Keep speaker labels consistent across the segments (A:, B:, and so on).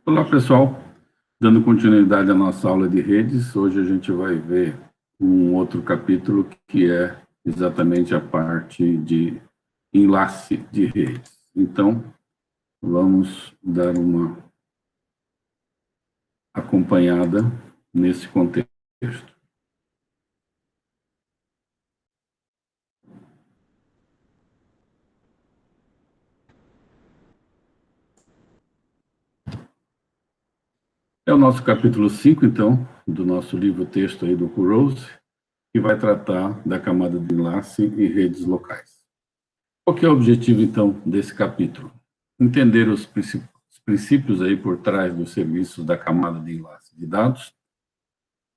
A: Olá, pessoal. Dando continuidade à nossa aula de redes, hoje a gente vai ver um outro capítulo que é exatamente a parte de enlace de redes. Então, vamos dar uma acompanhada nesse contexto. É o nosso capítulo 5, então, do nosso livro-texto aí do Kurose, que vai tratar da camada de enlace e redes locais. Qual que é o objetivo, então, desse capítulo? Entender os princípios aí por trás dos serviços da camada de enlace de dados,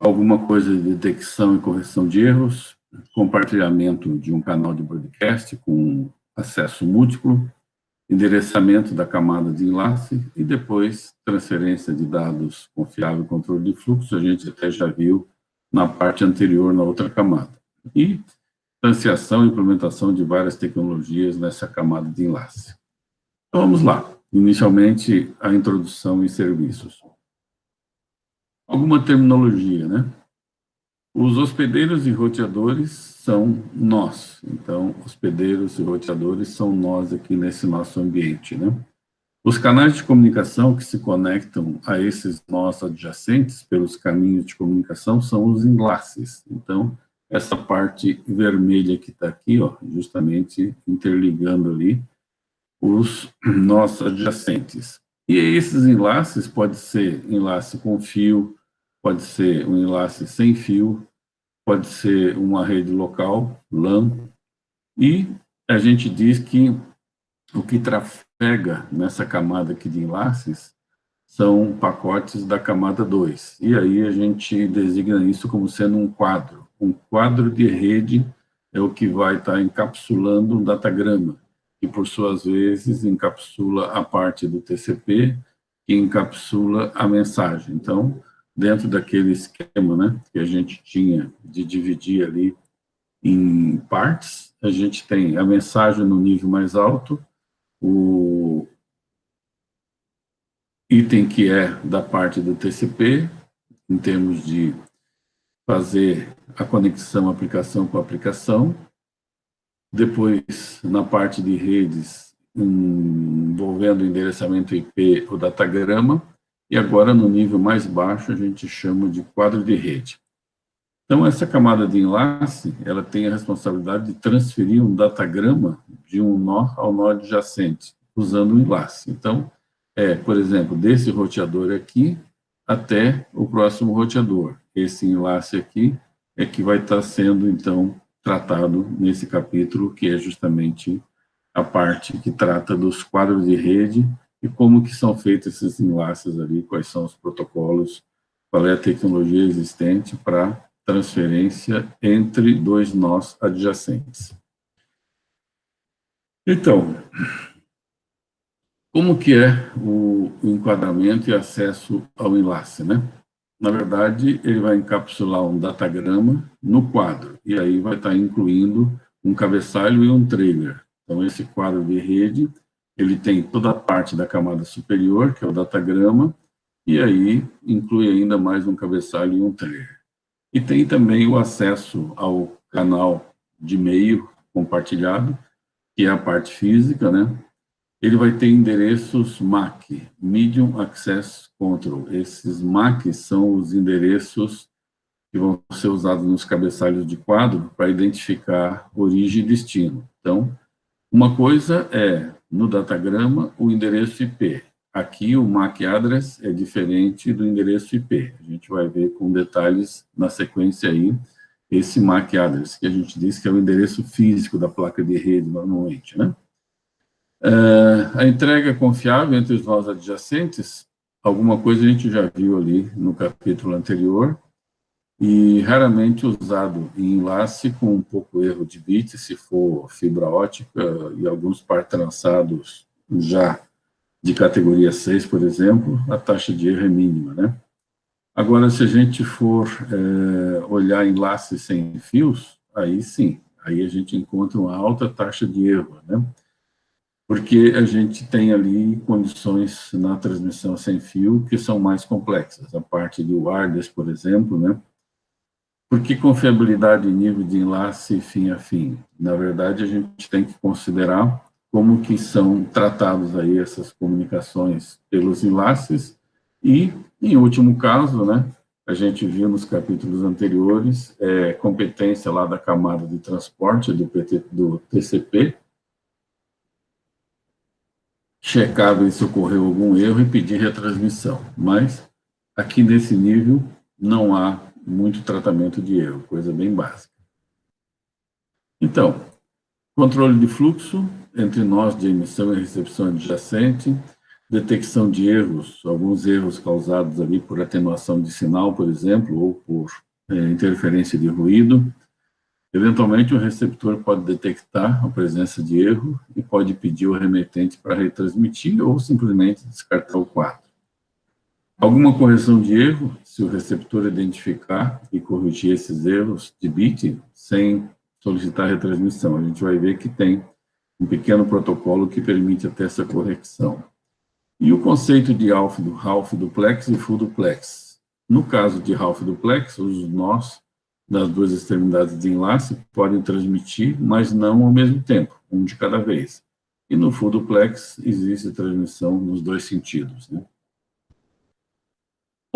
A: alguma coisa de detecção e correção de erros, compartilhamento de um canal de broadcast com acesso múltiplo, endereçamento da camada de enlace e depois transferência de dados confiável e controle de fluxo, a gente até já viu na parte anterior, na outra camada. E instanciação e implementação de várias tecnologias nessa camada de enlace. Então, vamos lá. Inicialmente, a introdução e serviços. Alguma terminologia, né? Os hospedeiros e roteadores são nós. Então, hospedeiros e roteadores são nós aqui nesse nosso ambiente, né? Os canais de comunicação que se conectam a esses nós adjacentes pelos caminhos de comunicação são os enlaces. Então, essa parte vermelha que está aqui, ó, justamente interligando ali os nós adjacentes. E esses enlaces pode ser enlace com fio, pode ser um enlace sem fio, pode ser uma rede local, LAN, e a gente diz que o que trafega nessa camada aqui de enlaces são pacotes da camada 2. E aí a gente designa isso como sendo um quadro. Um quadro de rede é o que vai estar encapsulando um datagrama, que por suas vezes encapsula a parte do TCP, que encapsula a mensagem. Então, dentro daquele esquema, né, que a gente tinha de dividir ali em partes, a gente tem a mensagem no nível mais alto, o item que é da parte do TCP, em termos de fazer a conexão aplicação com aplicação. Depois, na parte de redes, envolvendo o endereçamento IP, o datagrama. E agora, no nível mais baixo, a gente chama de quadro de rede. Então, essa camada de enlace, ela tem a responsabilidade de transferir um datagrama de um nó ao nó adjacente, usando um enlace. Então, por exemplo, desse roteador aqui até o próximo roteador. Esse enlace aqui é que vai estar sendo, então, tratado nesse capítulo, que é justamente a parte que trata dos quadros de rede e como que são feitos esses enlaces ali, quais são os protocolos, qual é a tecnologia existente para transferência entre dois nós adjacentes. Então, como que é o enquadramento e acesso ao enlace, né? Na verdade, ele vai encapsular um datagrama no quadro, e aí vai estar incluindo um cabeçalho e um trailer. Então, esse quadro de rede, ele tem toda a parte da camada superior, que é o datagrama, e aí inclui ainda mais um cabeçalho e um trailer. E tem também o acesso ao canal de e-mail compartilhado, que é a parte física, né? Ele vai ter endereços MAC, Medium Access Control. Esses MAC são os endereços que vão ser usados nos cabeçalhos de quadro para identificar origem e destino. Então, uma coisa é, no datagrama, o endereço IP. Aqui, o MAC address é diferente do endereço IP. A gente vai ver com detalhes na sequência aí, esse MAC address, que a gente diz que é o endereço físico da placa de rede, normalmente, né? A entrega confiável entre os nós adjacentes, alguma coisa a gente já viu ali no capítulo anterior, e raramente usado em enlace com um pouco erro de bit, se for fibra ótica, e alguns par trançados já de categoria 6, por exemplo, a taxa de erro é mínima, né? Agora, se a gente for olhar enlaces sem fios, aí sim, aí a gente encontra uma alta taxa de erro, né? porque a gente tem ali condições na transmissão sem fio que são mais complexas, a parte de wireless, por exemplo, né? Por que confiabilidade em nível de enlace fim a fim? Na verdade, a gente tem que considerar como que são tratados aí essas comunicações pelos enlaces e, em último caso, né, a gente viu nos capítulos anteriores, competência lá da camada de transporte do TCP, checar se ocorreu algum erro e pedir retransmissão. Mas, aqui nesse nível, não há muito tratamento de erro, coisa bem básica. Então, controle de fluxo entre nós de emissão e recepção adjacente, detecção de erros, alguns erros causados ali por atenuação de sinal, por exemplo, ou por interferência de ruído. Eventualmente, o receptor pode detectar a presença de erro e pode pedir ao remetente para retransmitir ou simplesmente descartar o quadro. Alguma correção de erro, se o receptor identificar e corrigir esses erros de bit sem solicitar retransmissão. A gente vai ver que tem um pequeno protocolo que permite até essa correção. E o conceito de half duplex e full duplex. No caso de half duplex, os nós das duas extremidades de enlace podem transmitir, mas não ao mesmo tempo, um de cada vez. E no full duplex existe transmissão nos dois sentidos, né?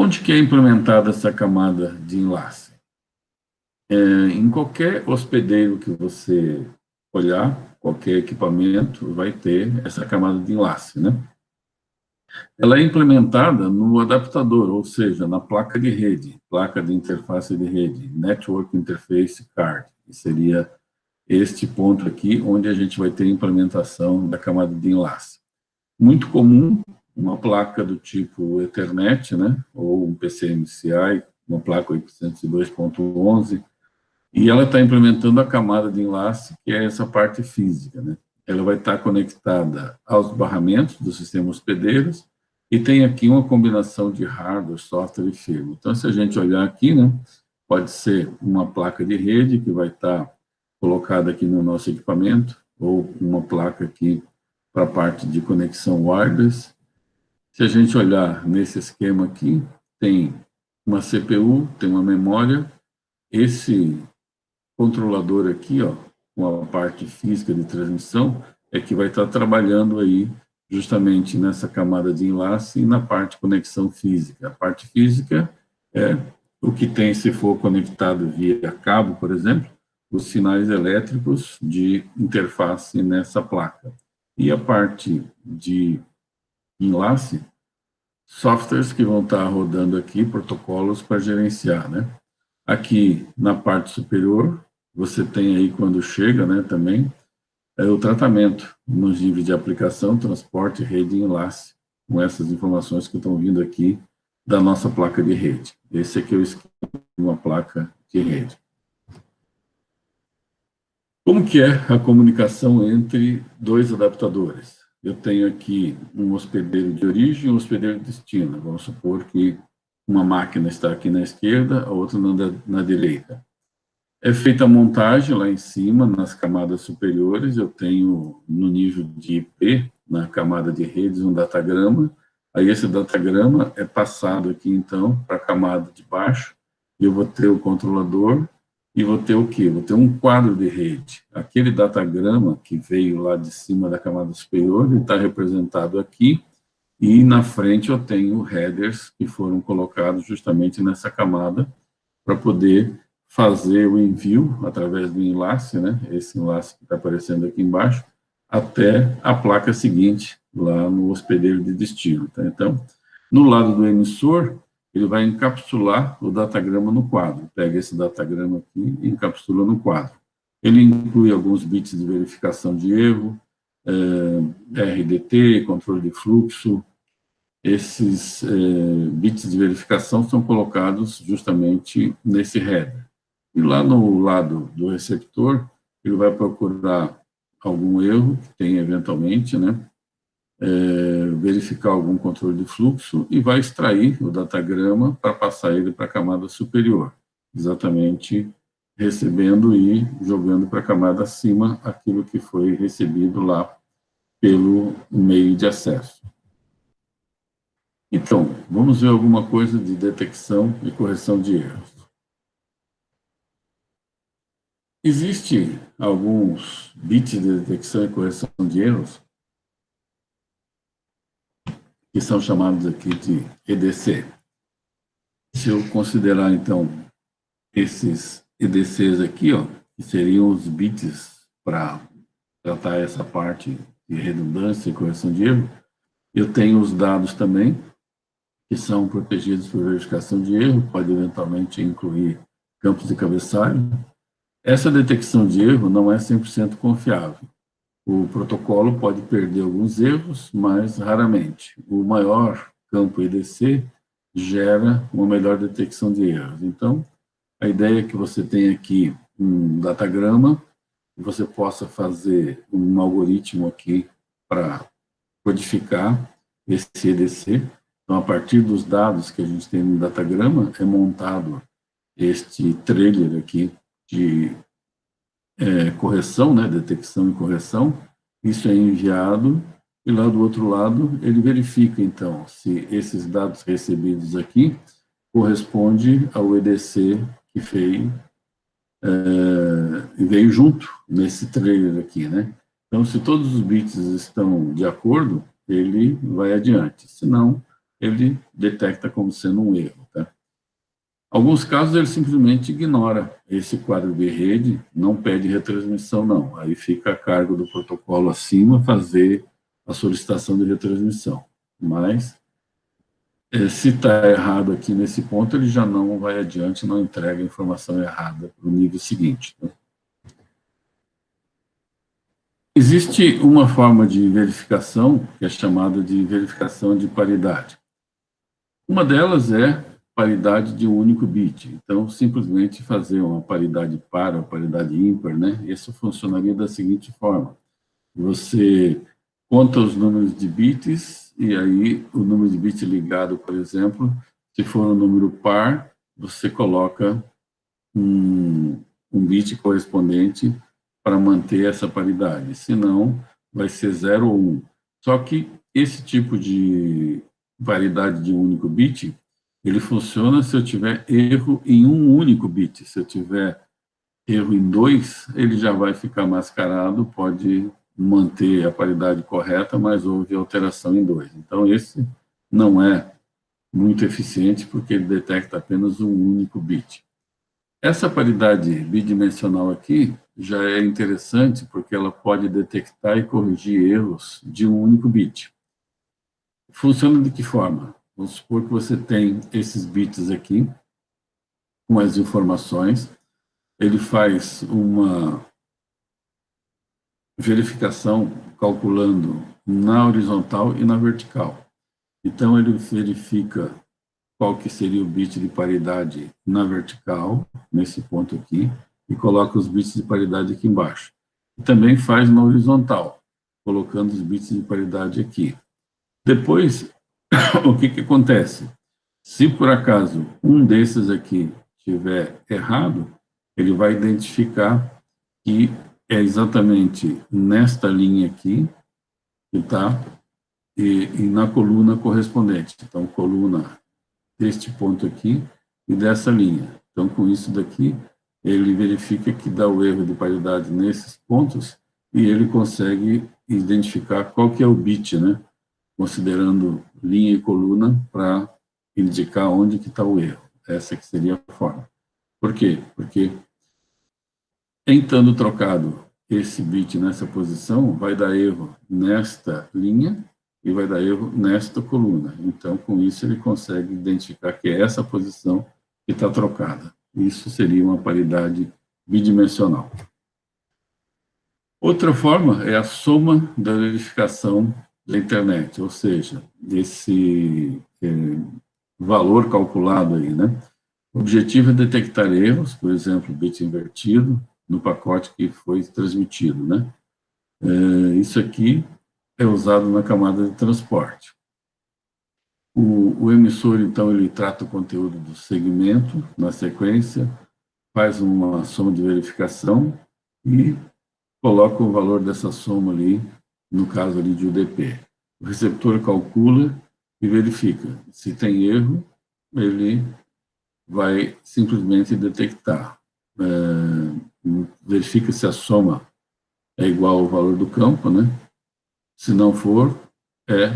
A: Onde que é implementada essa camada de enlace? Em qualquer hospedeiro que você olhar, qualquer equipamento vai ter essa camada de enlace, né? Ela é implementada no adaptador, ou seja, na placa de rede, placa de interface de rede, Network Interface Card, que seria este ponto aqui, onde a gente vai ter a implementação da camada de enlace. Muito comum, uma placa do tipo Ethernet, né, ou um PCMCI, uma placa 802.11, e ela está implementando a camada de enlace, que é essa parte física, né? Ela vai estar conectada aos barramentos do sistema hospedeiros e tem aqui uma combinação de hardware, software e firmware. Então, se a gente olhar aqui, né, pode ser uma placa de rede que vai estar colocada aqui no nosso equipamento, ou uma placa aqui para a parte de conexão wireless. Se a gente olhar nesse esquema aqui, tem uma CPU, tem uma memória, esse controlador aqui, ó, com a parte física de transmissão, é que vai estar trabalhando aí justamente nessa camada de enlace e na parte de conexão física. A parte física é o que tem, se for conectado via cabo, por exemplo, os sinais elétricos de interface nessa placa. E a parte de enlace, softwares que vão estar rodando aqui, protocolos para gerenciar, né? Aqui na parte superior, você tem aí quando chega, né, também, o tratamento nos níveis de aplicação, transporte, rede e enlace, com essas informações que estão vindo aqui da nossa placa de rede. Esse aqui é o esquema de uma placa de rede. Como que é a comunicação entre dois adaptadores? Eu tenho aqui um hospedeiro de origem e um hospedeiro de destino. Vamos supor que uma máquina está aqui na esquerda, a outra na direita. É feita a montagem lá em cima, nas camadas superiores, eu tenho no nível de IP, na camada de redes, um datagrama, aí esse datagrama é passado aqui, então, para a camada de baixo, e eu vou ter o controlador, e vou ter o quê? Vou ter um quadro de rede. Aquele datagrama que veio lá de cima da camada superior, ele está representado aqui, e na frente eu tenho headers que foram colocados justamente nessa camada, para poder fazer o envio através do enlace, né, esse enlace que está aparecendo aqui embaixo, até a placa seguinte, lá no hospedeiro de destino. Tá? Então, no lado do emissor, ele vai encapsular o datagrama no quadro. Pega esse datagrama aqui e encapsula no quadro. Ele inclui alguns bits de verificação de erro, RDT, controle de fluxo. Esses bits de verificação são colocados justamente nesse header. E lá no lado do receptor, ele vai procurar algum erro que tem eventualmente, né? Verificar algum controle de fluxo e vai extrair o datagrama para passar ele para a camada superior, exatamente recebendo e jogando para a camada acima aquilo que foi recebido lá pelo meio de acesso. Então, vamos ver alguma coisa de detecção e correção de erros. Existem alguns bits de detecção e correção de erros que são chamados aqui de EDC. Se eu considerar, então, esses EDCs aqui, ó, que seriam os bits para tratar essa parte de redundância e correção de erro, eu tenho os dados também, que são protegidos por verificação de erro, pode eventualmente incluir campos de cabeçalho. Essa detecção de erro não é 100% confiável. O protocolo pode perder alguns erros, mas raramente. O maior campo EDC gera uma melhor detecção de erros. Então, a ideia é que você tenha aqui um datagrama, que você possa fazer um algoritmo aqui para codificar esse EDC. Então, a partir dos dados que a gente tem no datagrama, é montado este trailer aqui de correção, né, detecção e correção. Isso é enviado e lá do outro lado ele verifica, então, se esses dados recebidos aqui corresponde ao EDC que veio junto nesse trailer aqui, né? Então, se todos os bits estão de acordo, ele vai adiante. Se não, ele detecta como sendo um erro, tá? Alguns casos ele simplesmente ignora esse quadro de rede, não pede retransmissão, não. Aí fica a cargo do protocolo acima fazer a solicitação de retransmissão. Mas, se está errado aqui nesse ponto, ele já não vai adiante, não entrega a informação errada para o nível seguinte, né? Existe uma forma de verificação que é chamada de verificação de paridade. Uma delas é paridade de um único bit. Então, simplesmente fazer uma paridade par ou paridade ímpar, né? Isso funcionaria da seguinte forma. Você conta os números de bits e aí o número de bits ligado, por exemplo, se for um número par, você coloca um bit correspondente para manter essa paridade. Senão, vai ser 0 ou 1. Só que esse tipo de paridade de um único bit, ele funciona se eu tiver erro em um único bit. Se eu tiver erro em 2, ele já vai ficar mascarado, pode manter a paridade correta, mas houve alteração em 2. Então, esse não é muito eficiente, porque ele detecta apenas um único bit. Essa paridade bidimensional aqui já é interessante, porque ela pode detectar e corrigir erros de um único bit. Funciona de que forma? Vamos supor que você tem esses bits aqui, com as informações, ele faz uma verificação calculando na horizontal e na vertical. Então, ele verifica qual que seria o bit de paridade na vertical, nesse ponto aqui, e coloca os bits de paridade aqui embaixo. E também faz na horizontal, colocando os bits de paridade aqui. Depois, o que acontece? Se por acaso um desses aqui estiver errado, ele vai identificar que é exatamente nesta linha aqui que está e na coluna correspondente. Então, coluna deste ponto aqui e dessa linha. Então, com isso daqui, ele verifica que dá o erro de paridade nesses pontos e ele consegue identificar qual que é o bit, né? Considerando linha e coluna para indicar onde que está o erro. Essa que seria a forma. Por quê? Porque em estando trocado esse bit nessa posição, vai dar erro nesta linha e vai dar erro nesta coluna. Então, com isso, ele consegue identificar que é essa posição que está trocada. Isso seria uma paridade bidimensional. Outra forma é a soma da verificação da internet, ou seja, desse valor calculado aí, né? O objetivo é detectar erros, por exemplo, bit invertido, no pacote que foi transmitido, né? Isso aqui é usado na camada de transporte. O emissor, então, ele trata o conteúdo do segmento, na sequência, faz uma soma de verificação e coloca o valor dessa soma ali no caso ali de UDP. O receptor calcula e verifica. Se tem erro, ele vai simplesmente detectar. Verifica se a soma é igual ao valor do campo, né? Se não for, é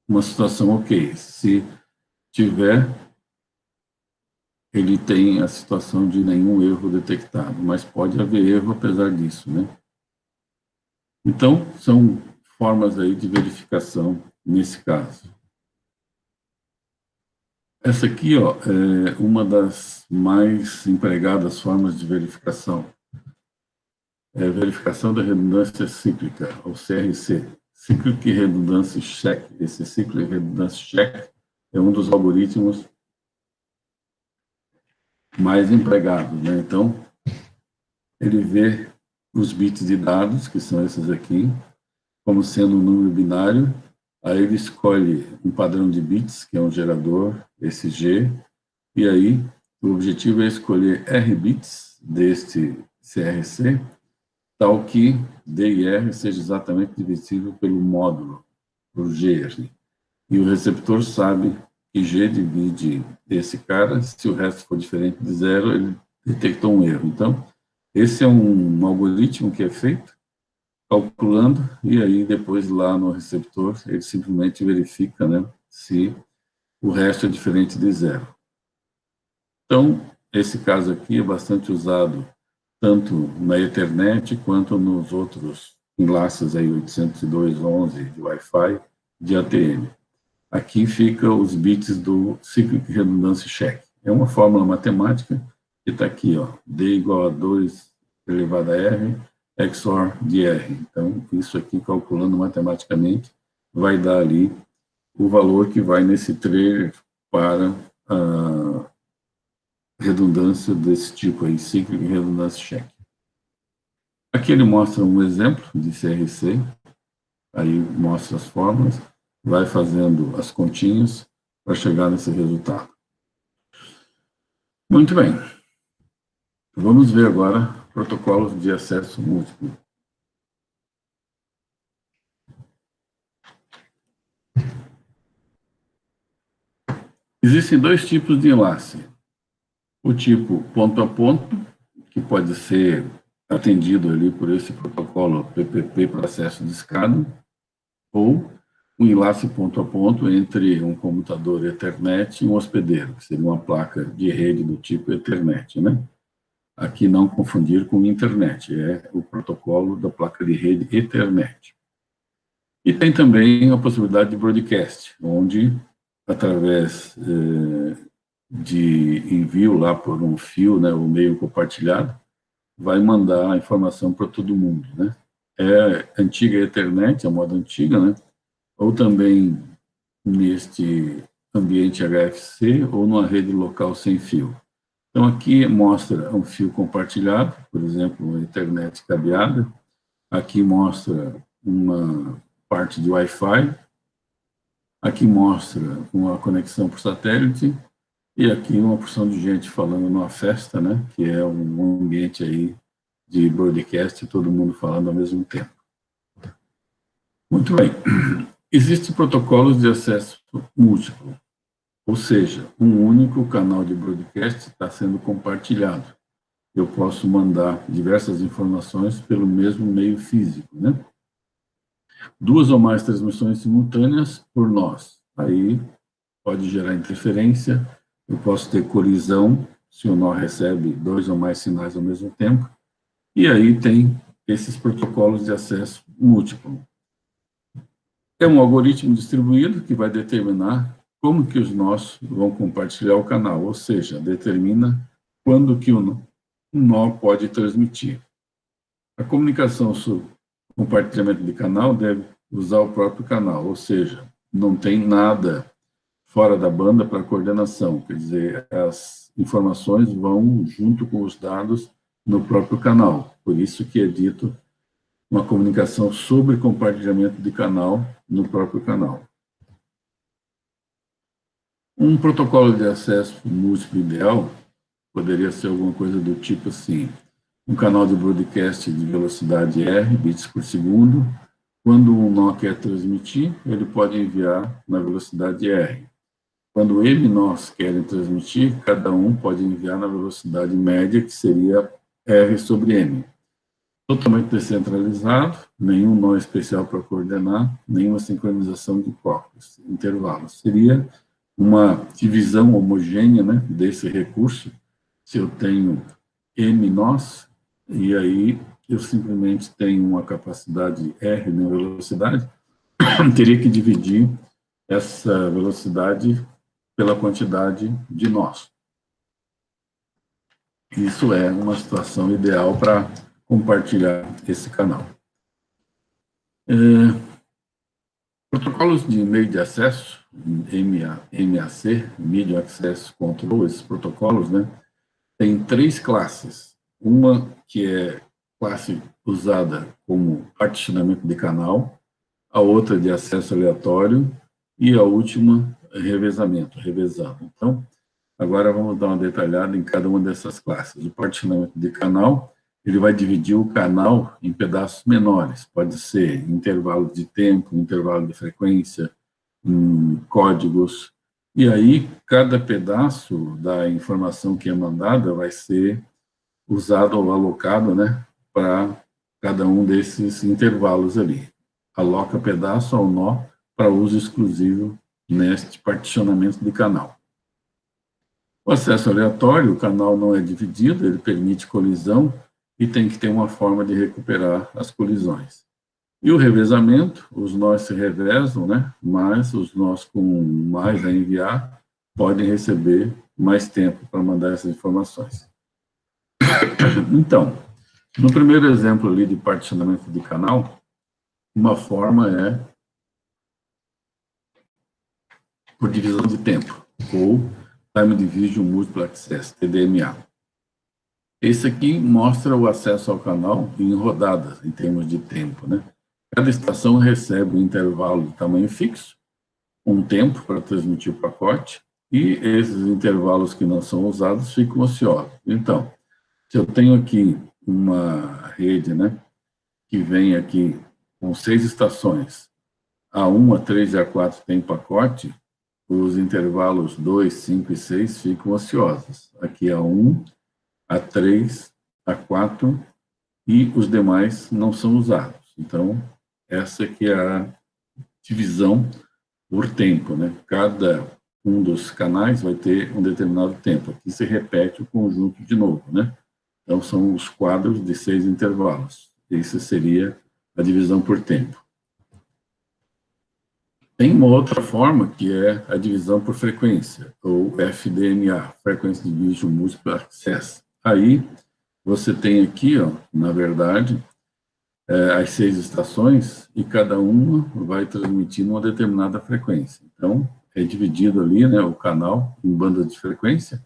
A: uma situação ok. Se tiver, ele tem a situação de nenhum erro detectado, mas pode haver erro apesar disso, né? Então, são formas aí de verificação nesse caso. Essa aqui, ó, é uma das mais empregadas formas de verificação. É a verificação da redundância cíclica, ou CRC. Cyclic Redundancy Check. Esse Cyclic Redundancy Check é um dos algoritmos mais empregados, né? Então, ele vê os bits de dados, que são esses aqui, como sendo um número binário. Aí ele escolhe um padrão de bits, que é um gerador, esse G, e aí o objetivo é escolher R bits deste CRC, tal que D e R seja exatamente divisível pelo módulo, por G. E o receptor sabe que G divide esse cara, se o resto for diferente de zero, ele detectou um erro. Então, esse é um algoritmo que é feito calculando, e aí depois lá no receptor ele simplesmente verifica, né, se o resto é diferente de zero. Então, esse caso aqui é bastante usado tanto na Ethernet quanto nos outros enlaces aí 802.11 de Wi-Fi de ATM. Aqui fica os bits do Cyclic Redundancy Check. É uma fórmula matemática que está aqui, ó, D igual a 2 elevado a R, XOR de R. Então, isso aqui, calculando matematicamente, vai dar ali o valor que vai nesse trailer para a redundância desse tipo aí, Cyclic Redundancy Check. Aqui ele mostra um exemplo de CRC, aí mostra as fórmulas, vai fazendo as continhas para chegar nesse resultado. Muito bem. Vamos ver agora protocolos de acesso múltiplo. Existem dois tipos de enlace. O tipo ponto a ponto, que pode ser atendido ali por esse protocolo PPP para acesso discado, ou um enlace ponto a ponto entre um computador Ethernet e um hospedeiro, que seria uma placa de rede do tipo Ethernet, né? Aqui não confundir com internet, é o protocolo da placa de rede Ethernet. E tem também a possibilidade de broadcast, onde, através de envio lá por um fio, né, o meio compartilhado, vai mandar a informação para todo mundo, né? É a antiga Ethernet, a moda antiga, né? Ou também neste ambiente HFC ou numa rede local sem fio. Então, aqui mostra um fio compartilhado, por exemplo, uma Ethernet cabeada. Aqui mostra uma parte de Wi-Fi. Aqui mostra uma conexão por satélite. E aqui uma porção de gente falando numa festa, né? Que é um ambiente aí de broadcast, todo mundo falando ao mesmo tempo. Muito bem. Existem protocolos de acesso múltiplo. Ou seja, um único canal de broadcast está sendo compartilhado. Eu posso mandar diversas informações pelo mesmo meio físico, né? Duas ou mais transmissões simultâneas por nós. Aí pode gerar interferência, eu posso ter colisão, se o nó recebe dois ou mais sinais ao mesmo tempo, e aí tem esses protocolos de acesso múltiplo. É um algoritmo distribuído que vai determinar como que os nós vão compartilhar o canal, ou seja, determina quando que um nó pode transmitir. A comunicação sobre compartilhamento de canal deve usar o próprio canal, ou seja, não tem nada fora da banda para coordenação, quer dizer, as informações vão junto com os dados no próprio canal, por isso que é dito uma comunicação sobre compartilhamento de canal no próprio canal. Um protocolo de acesso múltiplo ideal poderia ser alguma coisa do tipo assim, um canal de broadcast de velocidade R, bits por segundo, Quando um nó quer transmitir, ele pode enviar na velocidade R. Quando M nós querem transmitir, cada um pode enviar na velocidade média, que seria R sobre M. Totalmente descentralizado, nenhum nó especial para coordenar, nenhuma sincronização de intervalos. Seria uma divisão homogênea, né, desse recurso. Se eu tenho M nós, e aí eu simplesmente tenho uma capacidade R na velocidade, teria que dividir essa velocidade pela quantidade de nós. Isso é uma situação ideal para compartilhar esse canal. Protocolos de meio de acesso, MAC, Medium Access Control, esses protocolos, né, tem 3 classes. Uma que é classe usada como particionamento de canal, a outra de acesso aleatório e a última revezamento, revezando. Então, agora vamos dar uma detalhada em cada uma dessas classes. O particionamento de canal, ele vai dividir o canal em pedaços menores, pode ser intervalo de tempo, intervalo de frequência, códigos, e aí cada pedaço da informação que é mandada vai ser usado ou alocado, né, para cada um desses intervalos ali. Aloca pedaço ao nó para uso exclusivo neste particionamento de canal. O acesso aleatório, o canal não é dividido, ele permite colisão e tem que ter uma forma de recuperar as colisões. E o revezamento, os nós se revezam, né? Mas os nós com mais a enviar podem receber mais tempo para mandar essas informações. Então, no primeiro exemplo ali de particionamento de canal, uma forma é por divisão de tempo, ou Time Division Multiple Access, TDMA. Esse aqui mostra o acesso ao canal em rodadas, em termos de tempo, né? Cada estação recebe um intervalo de tamanho fixo, um tempo para transmitir o pacote, e esses intervalos que não são usados ficam ociosos. Então, se eu tenho aqui uma rede, né, que vem aqui com 6 estações, A1, A3 e A4 tem pacote, os intervalos 2, 5 e 6 ficam ociosos. Aqui A1, A3, A4 e os demais não são usados. Então, essa aqui é a divisão por tempo, né? Cada um dos canais vai ter um determinado tempo. Aqui se repete o conjunto de novo, né? Então, são os quadros de 6 intervalos. Essa seria a divisão por tempo. Tem uma outra forma, que é a divisão por frequência, ou FDMA, Frequency Division Multiple Access. Aí, você tem aqui, ó, na verdade, as 6 estações, e cada uma vai transmitindo uma determinada frequência. Então, é dividido ali, né, o canal em bandas de frequência.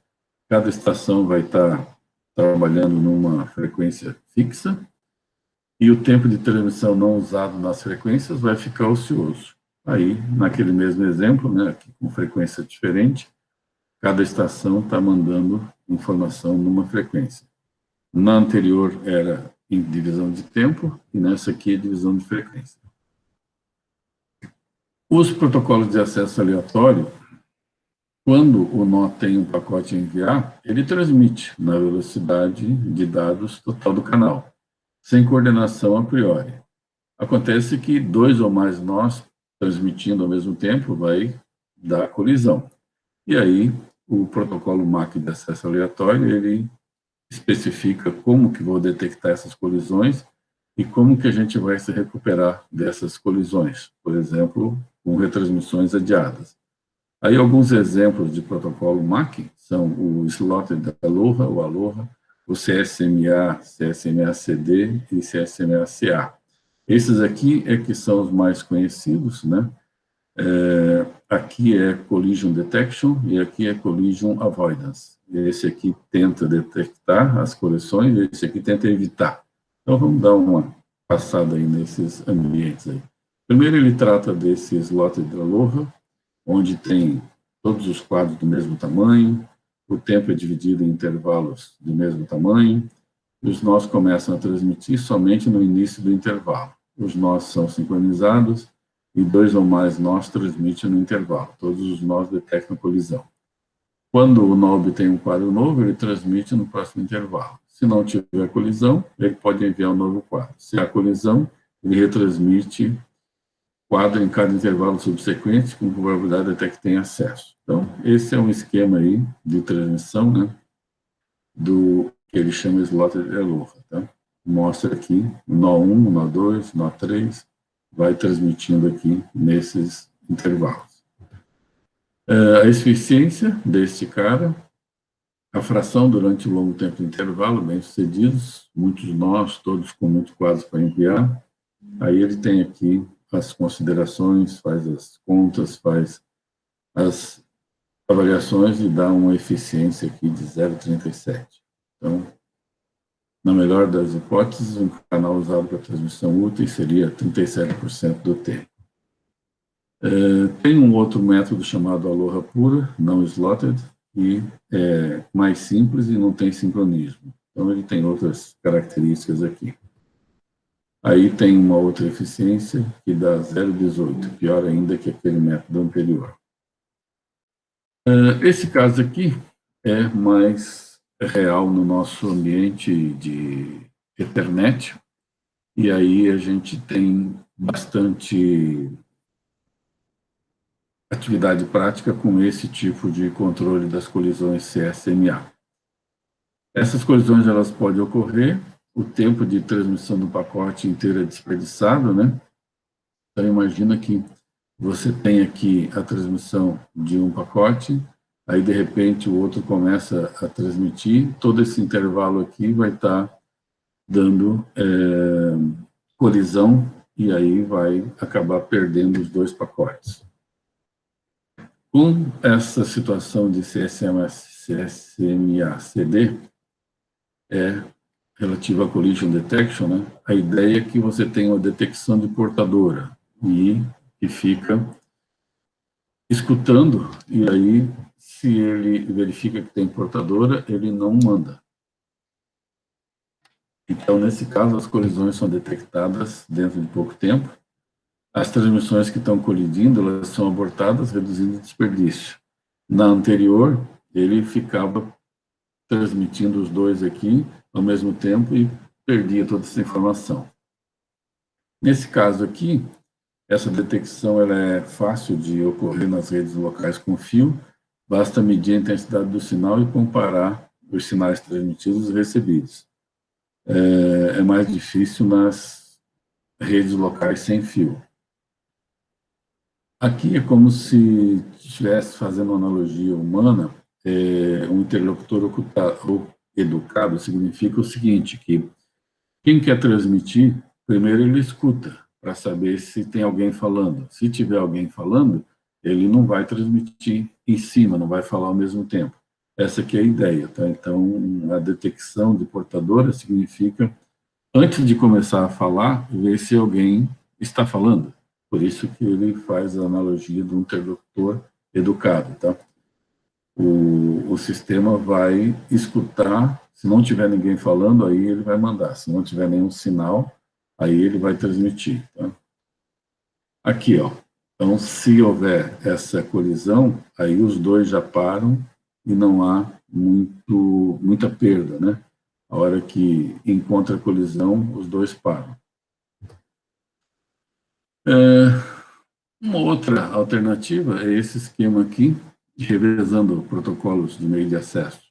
A: Cada estação vai estar trabalhando numa frequência fixa, e o tempo de transmissão não usado nas frequências vai ficar ocioso. Aí, naquele mesmo exemplo, né, aqui com frequência diferente, cada estação está mandando informação numa frequência. Na anterior era em divisão de tempo, e nessa aqui é divisão de frequência. Os protocolos de acesso aleatório, quando o nó tem um pacote a enviar, ele transmite na velocidade de dados total do canal, sem coordenação a priori. Acontece que 2 ou mais nós transmitindo ao mesmo tempo vai dar colisão. E aí, o protocolo MAC de acesso aleatório, ele especifica como que vou detectar essas colisões e como que a gente vai se recuperar dessas colisões, por exemplo, com retransmissões adiadas. Aí alguns exemplos de protocolo MAC são o Slotted Aloha, o Aloha, o CSMA, CSMA-CD e CSMA-CA. Esses aqui é que são os mais conhecidos, né? Aqui é Collision Detection e aqui é Collision Avoidance. Esse aqui tenta detectar as colisões, esse aqui tenta evitar. Então, vamos dar uma passada aí nesses ambientes aí. Primeiro, ele trata desse Slotted Aloha, onde tem todos os quadros do mesmo tamanho, o tempo é dividido em intervalos do mesmo tamanho, e os nós começam a transmitir somente no início do intervalo. os nós são sincronizados e 2 ou mais nós transmitem no intervalo. Todos os nós detectam colisão. Quando o nó obtém um quadro novo, ele transmite no próximo intervalo. Se não tiver colisão, ele pode enviar um novo quadro. Se há colisão, ele retransmite quadro em cada intervalo subsequente, com probabilidade até que tenha acesso. Então, esse é um esquema aí de transmissão, né, do que ele chama slotted Aloha, tá? Mostra aqui nó 1, nó 2, nó 3, vai transmitindo aqui nesses intervalos. A eficiência deste cara, a fração durante o longo tempo de intervalo, bem-sucedidos, muitos nós, todos com muitos quadros para enviar. Aí ele tem aqui as considerações, faz as contas, faz as avaliações e dá uma eficiência aqui de 0,37. Então, na melhor das hipóteses, um canal usado para transmissão útil seria 37% do tempo. Tem um outro método chamado Aloha pura, não slotted, e é mais simples e não tem sincronismo. Então, ele tem outras características aqui. Aí tem uma outra eficiência que dá 0,18, pior ainda que aquele método anterior. Esse caso aqui é mais real no nosso ambiente de Ethernet, e aí a gente tem bastante atividade prática com esse tipo de controle das colisões CSMA. Essas colisões elas podem ocorrer, o tempo de transmissão do pacote inteiro é desperdiçado, né? Então, imagina que você tem aqui a transmissão de um pacote, aí, de repente, o outro começa a transmitir, todo esse intervalo aqui vai estar dando colisão, e aí vai acabar perdendo os dois pacotes. Com essa situação de CSMA-CD, relativa à collision detection, né, a ideia é que você tenha uma detecção de portadora e que fica escutando, e aí, se ele verifica que tem portadora, ele não manda. Então, nesse caso, as colisões são detectadas dentro de pouco tempo. As transmissões que estão colidindo, elas são abortadas, reduzindo o desperdício. Na anterior, ele ficava transmitindo os dois aqui ao mesmo tempo e perdia toda essa informação. Nesse caso aqui, essa detecção ela é fácil de ocorrer nas redes locais com fio, basta medir a intensidade do sinal e comparar os sinais transmitidos e recebidos. É mais difícil nas redes locais sem fio. Aqui é como se estivesse fazendo uma analogia humana, um interlocutor educado significa o seguinte, que quem quer transmitir, primeiro ele escuta, para saber se tem alguém falando. Se tiver alguém falando, ele não vai transmitir em cima, não vai falar ao mesmo tempo. Essa aqui é a ideia, tá? Então, a detecção de portadora significa, antes de começar a falar, ver se alguém está falando. Por isso que ele faz a analogia do interlocutor educado, tá? O sistema vai escutar, se não tiver ninguém falando, aí ele vai mandar. Se não tiver nenhum sinal, aí ele vai transmitir, tá? Aqui, ó. Então, se houver essa colisão, aí os dois já param e não há muita perda, né? A hora que encontra a colisão, os dois param. Uma outra alternativa é esse esquema aqui, revezando protocolos de meio de acesso.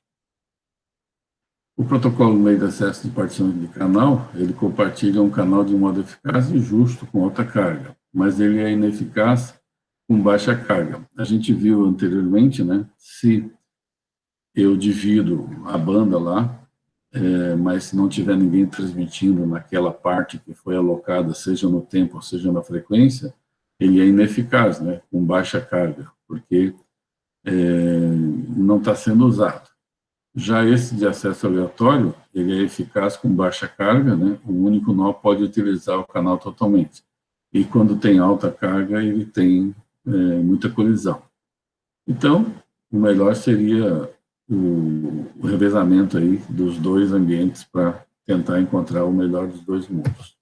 A: O protocolo de meio de acesso de partição de canal, ele compartilha um canal de modo eficaz e justo com alta carga, mas ele é ineficaz com baixa carga. A gente viu anteriormente, né, se eu divido a banda lá, mas se não tiver ninguém transmitindo naquela parte que foi alocada, seja no tempo ou seja na frequência, ele é ineficaz, né, com baixa carga, porque não está sendo usado. Já esse de acesso aleatório, ele é eficaz com baixa carga, né, o único nó pode utilizar o canal totalmente. E quando tem alta carga, ele tem muita colisão. Então, o melhor seria o revezamento aí dos dois ambientes para tentar encontrar o melhor dos dois mundos.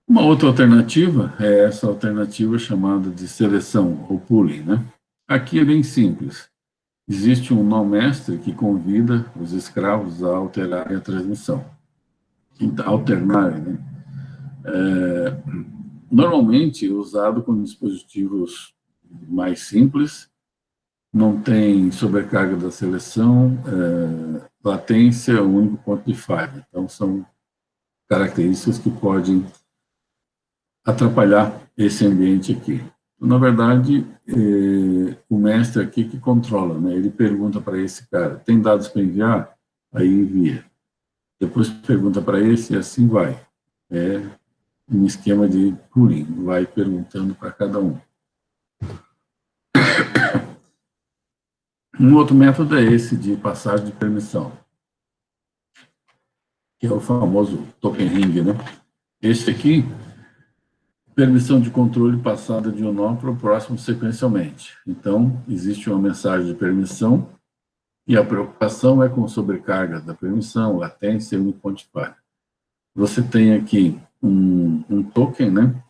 A: Uma outra alternativa é essa alternativa chamada de seleção, ou pooling, né? Aqui é bem simples. Existe um nó-mestre que convida os escravos a alterarem a transmissão, alternarem, né? Normalmente usado com dispositivos mais simples, não tem sobrecarga da seleção, latência é o único ponto de falha. Então, são características que podem atrapalhar esse ambiente aqui. Na verdade, o mestre aqui que controla, né? Ele pergunta para esse cara, tem dados para enviar? Aí envia. Depois pergunta para esse e assim vai. É um esquema de pooling, vai perguntando para cada um. Um outro método é esse de passagem de permissão, que é o famoso token ring, né? Esse aqui, permissão de controle passada de um nó para o próximo sequencialmente. Então, existe uma mensagem de permissão e a preocupação é com sobrecarga da permissão, latência e unipontifária. Você tem aqui um token, né?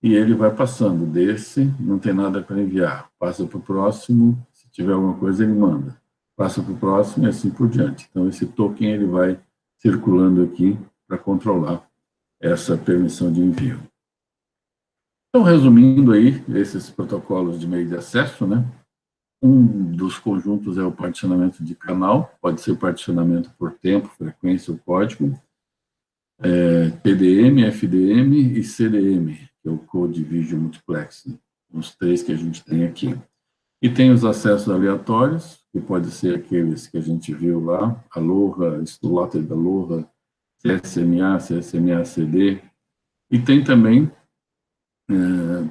A: E ele vai passando desse, não tem nada para enviar, passa para o próximo, se tiver alguma coisa ele manda, passa para o próximo e assim por diante. Então, esse token ele vai circulando aqui para controlar essa permissão de envio. Então, resumindo aí, esses protocolos de meio de acesso, né? Um dos conjuntos é o particionamento de canal, pode ser particionamento por tempo, frequência ou código, PDM, FDM e CDM, que é o Code Division Multiplexing, os três que a gente tem aqui. E tem os acessos aleatórios, que pode ser aqueles que a gente viu lá, Aloha, Slotted Aloha, CSMA, CSMA-CD, e tem também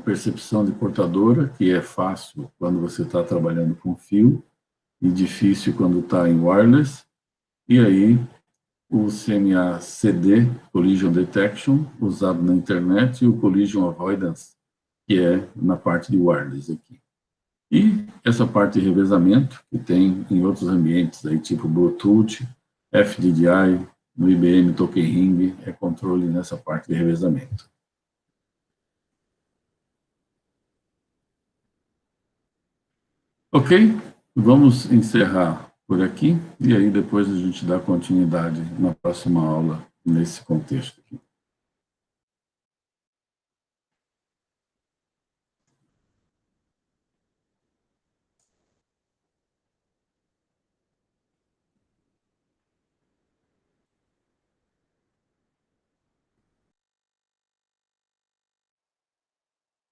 A: percepção de portadora, que é fácil quando você está trabalhando com fio, e difícil quando está em wireless, e aí o CMA-CD, Collision Detection, usado na internet, e o Collision Avoidance, que é na parte de wireless aqui. E essa parte de revezamento, que tem em outros ambientes, aí, tipo Bluetooth, FDDI, no IBM Token Ring, é controle nessa parte de revezamento. Ok? Vamos encerrar por aqui, e aí depois a gente dá continuidade na próxima aula nesse contexto aqui.